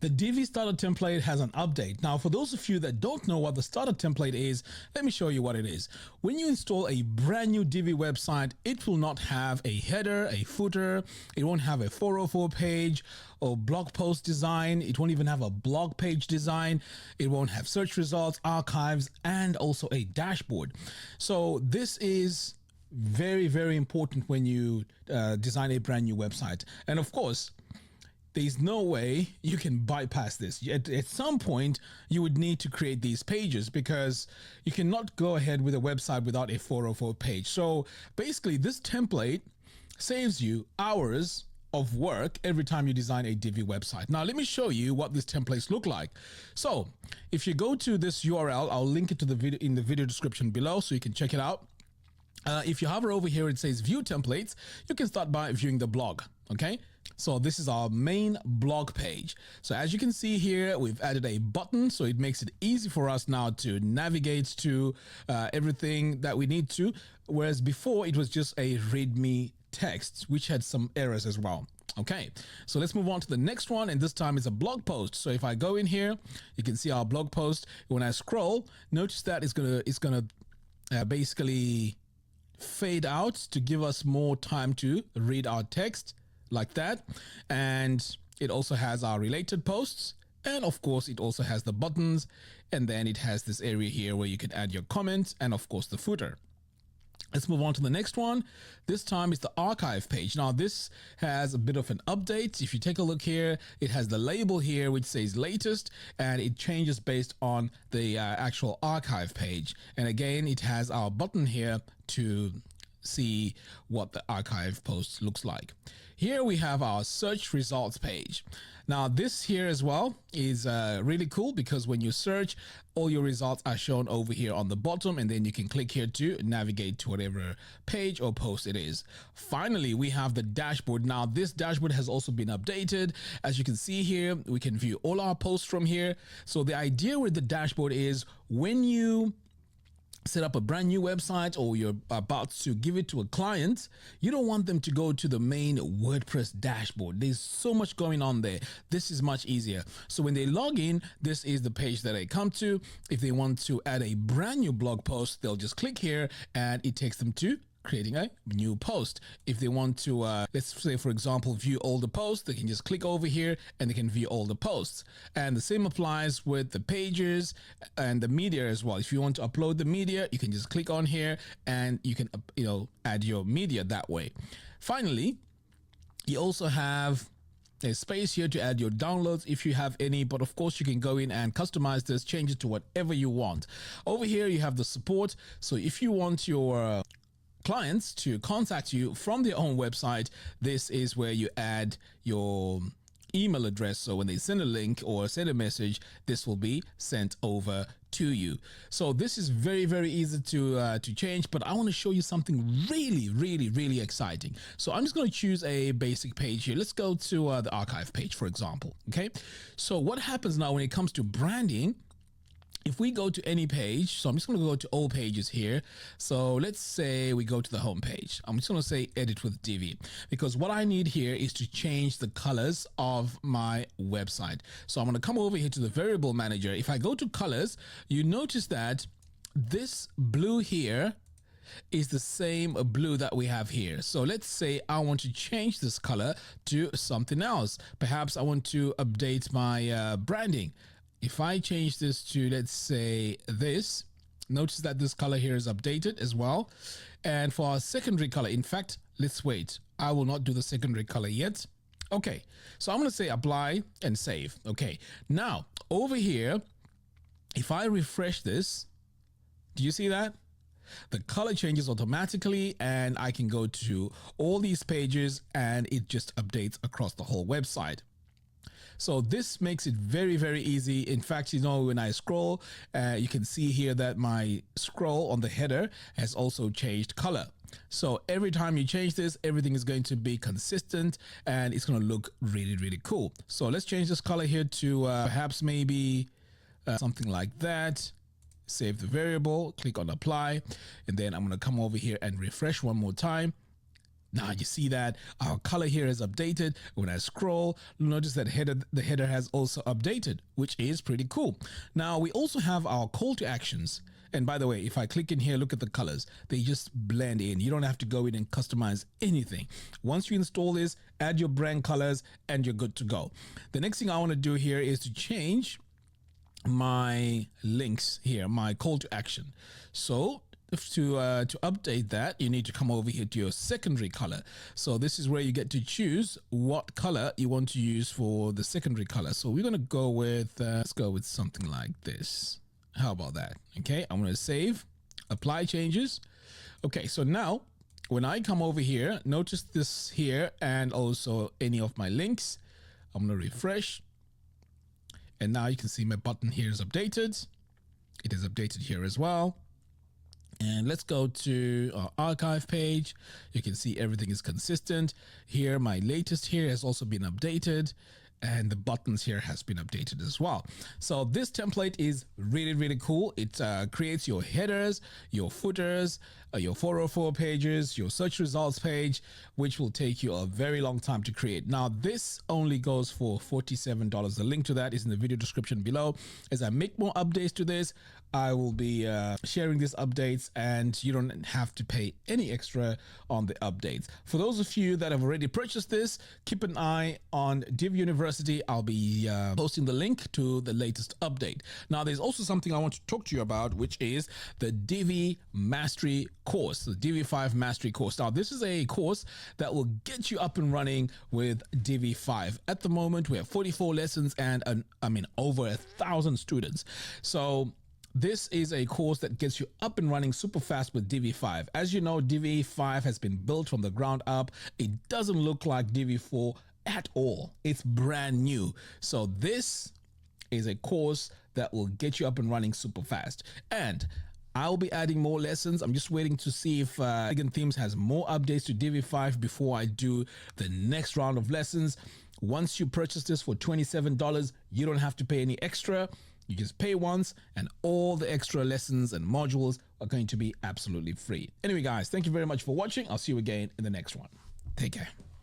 The Divi starter template has an update. Now, for those of you that don't know what the starter template is, let me show you what it is. When you install a brand new Divi website, it will not have a header, a footer. It won't have a 404 page or blog post design. It won't even have a blog page design. It won't have search results, archives, and also a dashboard. So this is very, very important when you design a brand new website. And of course, there's no way you can bypass this. At some point, you would need to create these pages because you cannot go ahead with a website without a 404 page. So basically, this template saves you hours of work every time you design a Divi website. Now, let me show you what these templates look like. So if you go to this URL, I'll link it to the video in the video description below so you can check it out. If you hover over here, it says view templates. You can start by viewing the blog. Okay, so this is our main blog page. So as you can see here, we've added a button, so it makes it easy for us now to navigate to everything that we need to, whereas before it was just a readme text, which had some errors as well. Okay, so let's move on to the next one, and this time it's a blog post. So if I go in here, you can see our blog post. When I scroll, notice that it's gonna basically fade out to give us more time to read our text like that. And it also has our related posts, and of course it also has the buttons, and then it has this area here where you can add your comments, and of course the footer. Let's move on to the next one. This time is the archive page. Now this has a bit of an update. If you take a look here, it has the label here which says latest, and it changes based on the actual archive page. And again, it has our button here to see what the archive post looks like. Here we have our search results page. Now this here as well is really cool because when you search, all your results are shown over here on the bottom, and then you can click here to navigate to whatever page or post it is. Finally, we have the dashboard. Now this dashboard has also been updated. As you can see here, we can view all our posts from here. So the idea with the dashboard is when you set up a brand new website or you're about to give it to a client, you don't want them to go to the main WordPress dashboard. There's so much going on there. This is much easier. So when they log in, this is the page that they come to. If they want to add a brand new blog post, they'll just click here and it takes them to creating a new post. If they want to, let's say, for example, view all the posts, they can just click over here and they can view all the posts. And the same applies with the pages and the media as well. If you want to upload the media, you can just click on here and you can, add your media that way. Finally, you also have a space here to add your downloads if you have any, but of course you can go in and customize this, change it to whatever you want. Over here, you have the support. So if you want your clients to contact you from their own website, this is where you add your email address. So when they send a link or send a message, this will be sent over to you. So this is very, very easy to change, but I want to show you something really, really, really exciting. So I'm just going to choose a basic page here. Let's go to the archive page, for example. Okay. So what happens now when it comes to branding? If we go to any page, so I'm just going to go to all pages here. So let's say we go to the home page. I'm just going to say edit with Divi, because what I need here is to change the colors of my website. So I'm going to come over here to the variable manager. If I go to colors, you notice that this blue here is the same blue that we have here. So let's say I want to change this color to something else. Perhaps I want to update my branding. If I change this to, let's say, this, notice that this color here is updated as well. And for our secondary color, in fact, let's wait. I will not do the secondary color yet. Okay, so I'm going to say apply and save. Okay, now over here, if I refresh this, do you see that? The color changes automatically, and I can go to all these pages and it just updates across the whole website. So this makes it very, very easy. In fact, when I scroll, you can see here that my scroll on the header has also changed color. So every time you change this, everything is going to be consistent and it's going to look really, really cool. So let's change this color here to perhaps maybe something like that. Save the variable, click on apply, and then I'm going to come over here and refresh one more time. Now you see that our color here is updated. When I scroll, notice that the header has also updated, which is pretty cool. Now we also have our call to actions. And by the way, if I click in here, look at the colors. They just blend in. You don't have to go in and customize anything. Once you install this, add your brand colors and you're good to go. The next thing I want to do here is to change my links here, my call to action. So to update that, you need to come over here to your secondary color. So this is where you get to choose what color you want to use for the secondary color. So we're going to go with, let's go with something like this. How about that? Okay, I'm going to save, apply changes. Okay, so now when I come over here, notice this here and also any of my links. I'm going to refresh. And now you can see my button here is updated. It is updated here as well. And let's go to our archive page. You can see everything is consistent. Here, my latest here has also been updated. And the buttons here has been updated as well. So this template is really, really cool. It creates your headers, your footers, your 404 pages, your search results page, which will take you a very long time to create. Now, this only goes for $47. The link to that is in the video description below. As I make more updates to this, I will be sharing these updates and you don't have to pay any extra on the updates. For those of you that have already purchased this, keep an eye on Divi University. I'll be posting the link to the latest update. Now, there's also something I want to talk to you about, which is the Divi Mastery course, the Divi 5 Mastery course. Now, this is a course that will get you up and running with Divi 5. At the moment, we have 44 lessons and over 1,000 students. So this is a course that gets you up and running super fast with Divi 5. As you know, Divi 5 has been built from the ground up. It doesn't look like Divi 4 at all. It's brand new. So this is a course that will get you up and running super fast. And I'll be adding more lessons. I'm just waiting to see if Elegant Themes has more updates to Divi 5 before I do the next round of lessons. Once you purchase this for $27, you don't have to pay any extra. You just pay once and all the extra lessons and modules are going to be absolutely free. Anyway, guys, thank you very much for watching. I'll see you again in the next one. Take care.